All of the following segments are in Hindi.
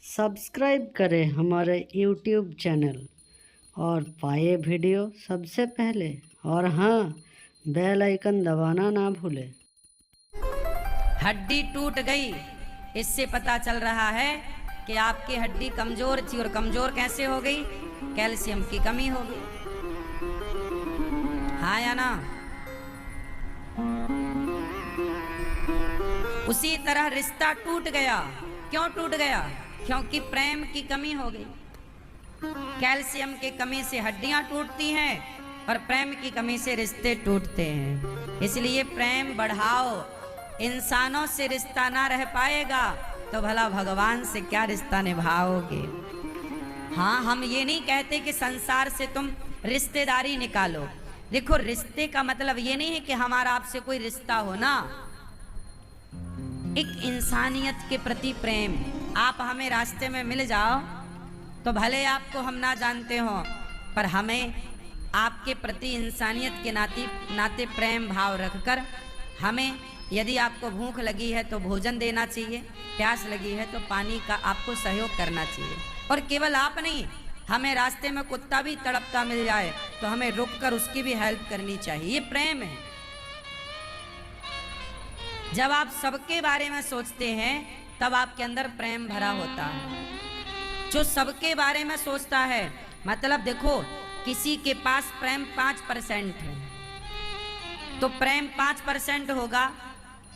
सब्सक्राइब करें हमारे YouTube चैनल और पाए वीडियो सबसे पहले। और हाँ, बेल आइकन दबाना ना भूलें। हड्डी टूट गई, इससे पता चल रहा है कि आपकी हड्डी कमजोर थी। और कमजोर कैसे हो गई? कैल्शियम की कमी हो गई। हाँ या ना? उसी तरह रिश्ता टूट गया। क्यों टूट गया? क्योंकि प्रेम की कमी हो गई। कैल्शियम की कमी से हड्डियां टूटती हैं और प्रेम की कमी से रिश्ते टूटते हैं। इसलिए प्रेम बढ़ाओ। इंसानों से रिश्ता ना रह पाएगा तो भला भगवान से क्या रिश्ता निभाओगे? हाँ, हम ये नहीं कहते कि संसार से तुम रिश्तेदारी निकालो। देखो, रिश्ते का मतलब ये नहीं है कि हमारा आपसे कोई रिश्ता हो ना। एक इंसानियत के प्रति प्रेम। आप हमें रास्ते में मिल जाओ तो भले आपको हम ना जानते हो, पर हमें आपके प्रति इंसानियत के नाते प्रेम भाव रखकर हमें, यदि आपको भूख लगी है तो भोजन देना चाहिए, प्यास लगी है तो पानी का आपको सहयोग करना चाहिए। और केवल आप नहीं, हमें रास्ते में कुत्ता भी तड़पता मिल जाए तो हमें रुककर उसकी भी हेल्प करनी चाहिए। ये प्रेम है। जब आप सबके बारे में सोचते हैं तब आपके अंदर प्रेम भरा होता है। जो सबके बारे में सोचता है, मतलब देखो, किसी के पास प्रेम 5% है तो प्रेम 5% होगा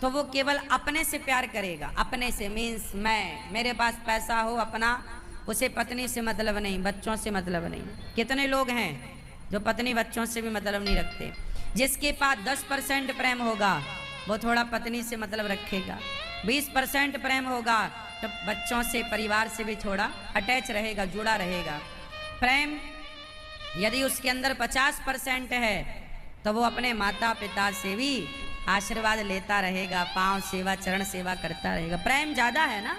तो वो केवल अपने से प्यार करेगा। अपने से मीन्स मेरे पास पैसा हो अपना, उसे पत्नी से मतलब नहीं, बच्चों से मतलब नहीं। कितने लोग हैं जो पत्नी बच्चों से भी मतलब नहीं रखते। जिसके पास 10% प्रेम होगा वो थोड़ा पत्नी से मतलब रखेगा। 20% प्रेम होगा तो बच्चों से, परिवार से भी थोड़ा अटैच रहेगा, जुड़ा रहेगा। प्रेम यदि उसके अंदर 50% है तो वो अपने माता पिता से भी आशीर्वाद लेता रहेगा, पांव सेवा, चरण सेवा करता रहेगा। प्रेम ज्यादा है ना?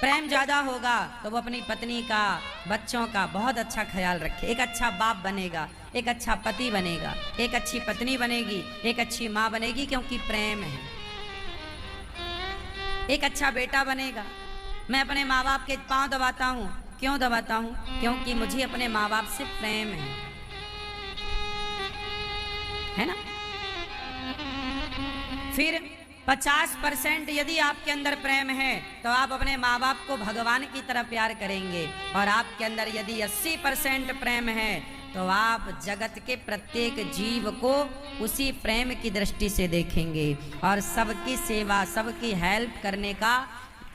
प्रेम ज्यादा होगा तो वो अपनी पत्नी का, बच्चों का बहुत अच्छा ख्याल रखे। एक अच्छा बाप बनेगा, एक अच्छा पति बनेगा, एक अच्छी पत्नी बनेगी, एक अच्छी माँ बनेगी, क्योंकि प्रेम है। एक अच्छा बेटा बनेगा। मैं अपने माँ बाप के पांव दबाता हूँ। क्यों दबाता हूँ? क्योंकि मुझे अपने माँ बाप से प्रेम है ना? फिर 50% यदि आपके अंदर प्रेम है तो आप अपने माँ बाप को भगवान की तरह प्यार करेंगे। और आपके अंदर यदि 80% प्रेम है तो आप जगत के प्रत्येक जीव को उसी प्रेम की दृष्टि से देखेंगे और सबकी सेवा, सबकी हेल्प करने का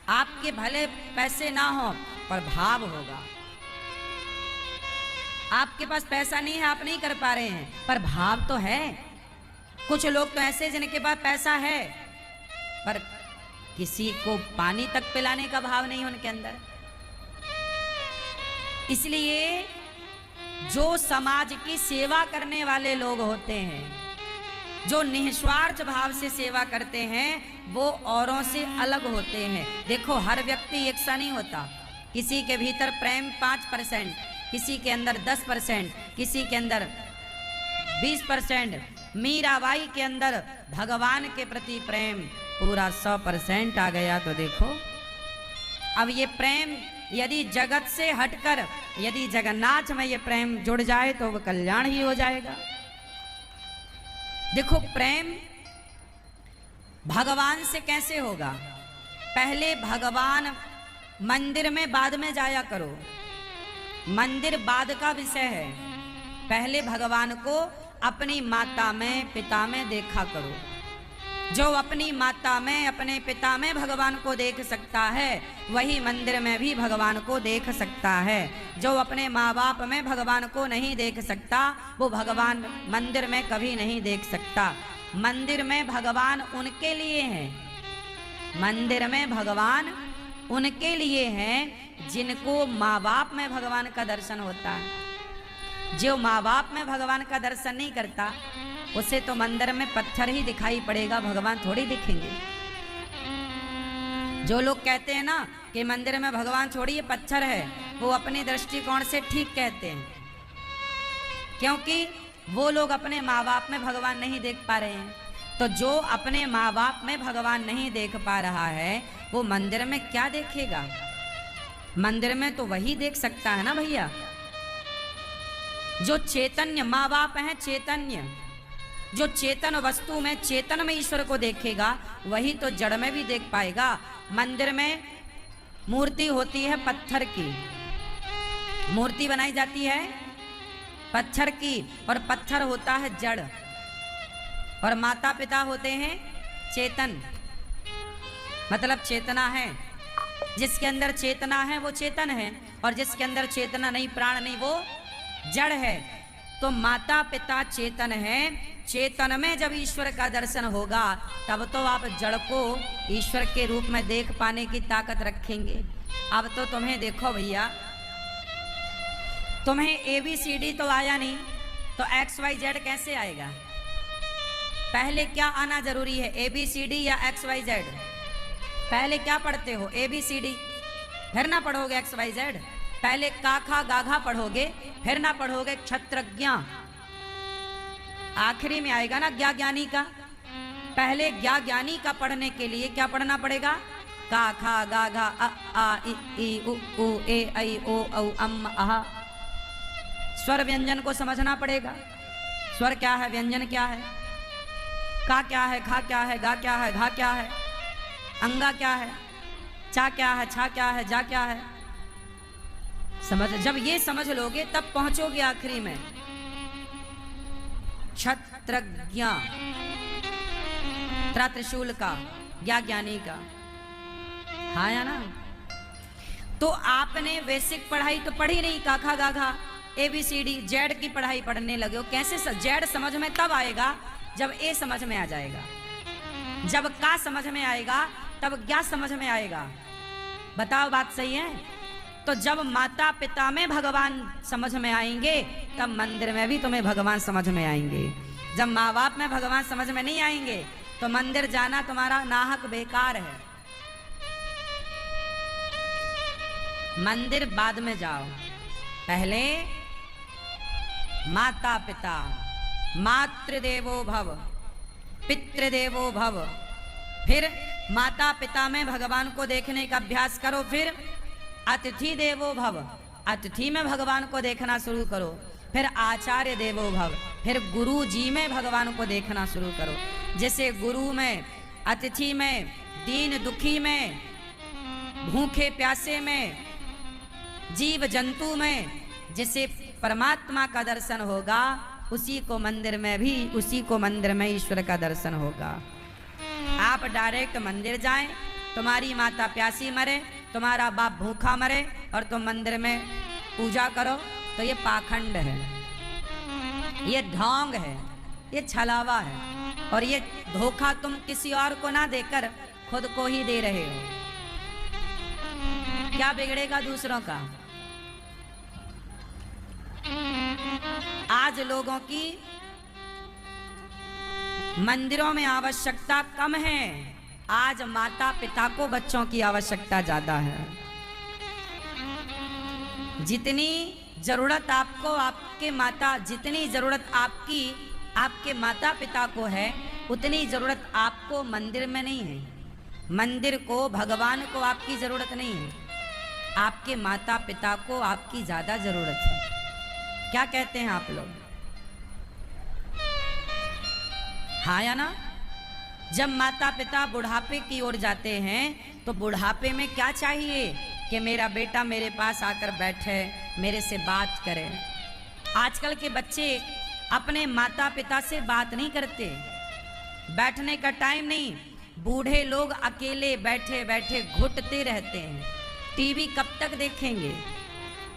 आपके भले पैसे ना हो पर भाव होगा। आपके पास पैसा नहीं है, आप नहीं कर पा रहे हैं, पर भाव तो है। कुछ लोग तो ऐसे जिनके पास पैसा है पर किसी को पानी तक पिलाने का भाव नहीं उनके अंदर। इसलिए जो समाज की सेवा करने वाले लोग होते हैं, जो निस्वार्थ भाव से सेवा करते हैं, वो औरों से अलग होते हैं। देखो, हर व्यक्ति एक सा नहीं होता। किसी के भीतर प्रेम 5%, किसी के अंदर 10%, किसी के अंदर 20%। मीराबाई के अंदर भगवान के प्रति प्रेम पूरा 100% आ गया। तो देखो, अब ये प्रेम यदि जगत से हटकर यदि जगन्नाथ में ये प्रेम जुड़ जाए तो वो कल्याण ही हो जाएगा। देखो, प्रेम भगवान से कैसे होगा? पहले भगवान मंदिर में, बाद में जाया करो। मंदिर बाद का विषय है। पहले भगवान को अपनी माता में, पिता में देखा करो। जो अपनी माता में, अपने पिता में भगवान को देख सकता है वही मंदिर में भी भगवान को देख सकता है। जो अपने माँ बाप में भगवान को नहीं देख सकता वो भगवान मंदिर में कभी नहीं देख सकता। मंदिर में भगवान उनके लिए है। मंदिर में भगवान उनके लिए हैं जिनको माँ बाप में भगवान का दर्शन होता है। जो माँ बाप में भगवान का दर्शन नहीं करता उसे तो मंदिर में पत्थर ही दिखाई पड़ेगा, भगवान थोड़ी दिखेंगे। जो लोग कहते हैं ना कि मंदिर में भगवान छोड़िए पत्थर है, वो अपने दृष्टिकोण से ठीक कहते हैं, क्योंकि वो लोग अपने माँ बाप में भगवान नहीं देख पा रहे हैं। तो जो अपने माँ बाप में भगवान नहीं देख पा रहा है वो मंदिर में क्या देखेगा? मंदिर में तो वही देख सकता है ना भैया जो चैतन्य, माँ बाप है चैतन्य, जो चेतन वस्तु में, चेतन में ईश्वर को देखेगा वही तो जड़ में भी देख पाएगा। मंदिर में मूर्ति होती है पत्थर की, मूर्ति बनाई जाती है पत्थर की, और पत्थर होता है जड़, और माता पिता होते हैं चेतन, मतलब चेतना है। जिसके अंदर चेतना है वो चेतन है, और जिसके अंदर चेतना नहीं, प्राण नहीं, वो जड़ है। तो माता पिता चेतन है, चेतन में जब ईश्वर का दर्शन होगा तब तो आप जड़ को ईश्वर के रूप में देख पाने की ताकत रखेंगे। अब तो तुम्हें देखो भैया, तुम्हें ABCD तो आया नहीं तो XYZ कैसे आएगा? पहले क्या आना जरूरी है, ABCD या XYZ? पहले क्या पढ़ते हो? ABCD, फिर ना पढ़ोगे XYZ। पहले काखा गाघा पढ़ोगे, फिर ना पढ़ोगे क्षत्रज्ञ, आखिरी में आएगा ना ज्ञा ज्ञानी का। पहले ज्ञा ज्ञानी का पढ़ने के लिए क्या पढ़ना पड़ेगा? का खा गा घा अ आ इ ई उ ऊ ए ऐ ओ औ अम अह। स्वर व्यंजन को समझना पड़ेगा। स्वर क्या है, व्यंजन क्या है, का क्या है, खा क्या है, गा क्या है, घा क्या है, अंगा क्या है, चा क्या है, छा क्या है, जा क्या है। समझ, जब ये समझ लोगे तब पहुंचोगे आखिरी में क्षत्रज्ञ, त्रिशूल का, ज्ञा ज्ञानी का। हाँ या ना? तो आपने बेसिक पढ़ाई तो पढ़ी नहीं, काखा गाघा ABCD जेड की पढ़ाई पढ़ने लगे हो। कैसे जेड समझ में तब आएगा जब ए समझ में आ जाएगा, जब का समझ में आएगा तब ज्ञा समझ में आएगा। बताओ बात सही है? तो जब माता पिता में भगवान समझ में आएंगे तब मंदिर में भी तुम्हें भगवान समझ में आएंगे। जब माँ बाप में भगवान समझ में नहीं आएंगे तो मंदिर जाना तुम्हारा नाहक बेकार है। मंदिर बाद में जाओ, पहले माता पिता, मातृदेवो भव, पितृदेवो भव, फिर माता पिता में भगवान को देखने का अभ्यास करो। फिर अतिथि देवो भव, अतिथि में भगवान को देखना शुरू करो। फिर आचार्य देवो भव, फिर गुरु जी में भगवान को देखना शुरू करो। जैसे गुरु में, अतिथि में, दीन दुखी में, भूखे प्यासे में, जीव जंतु में, जिसे परमात्मा का दर्शन होगा उसी को मंदिर में भी, उसी को मंदिर में ईश्वर का दर्शन होगा। आप डायरेक्ट मंदिर जाएं, तुम्हारी माता प्यासी मरे, तुम्हारा बाप भूखा मरे और तुम मंदिर में पूजा करो, तो ये पाखंड है, ये ढोंग है, ये छलावा है, और ये धोखा तुम किसी और को ना देकर खुद को ही दे रहे हो। क्या बिगड़ेगा दूसरों का? आज लोगों की मंदिरों में आवश्यकता कम है, आज माता पिता को बच्चों की आवश्यकता ज्यादा है। जितनी जरूरत आपको आपके माता, जितनी जरूरत आपकी आपके माता पिता को है उतनी जरूरत आपको मंदिर में नहीं है। मंदिर को, भगवान को आपकी जरूरत नहीं है, आपके माता पिता को आपकी ज्यादा जरूरत है। क्या कहते हैं आप लोग? हाँ या ना? जब माता पिता बुढ़ापे की ओर जाते हैं तो बुढ़ापे में क्या चाहिए कि मेरा बेटा मेरे पास आकर बैठे, मेरे से बात करे। आजकल के बच्चे अपने माता पिता से बात नहीं करते, बैठने का टाइम नहीं। बूढ़े लोग अकेले बैठे बैठे घुटते रहते हैं। टीवी कब तक देखेंगे?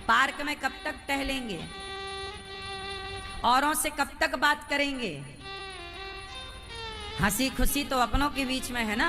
पार्क में कब तक टहलेंगे? औरों से कब तक बात करेंगे? हंसी खुशी तो अपनों के बीच में है ना,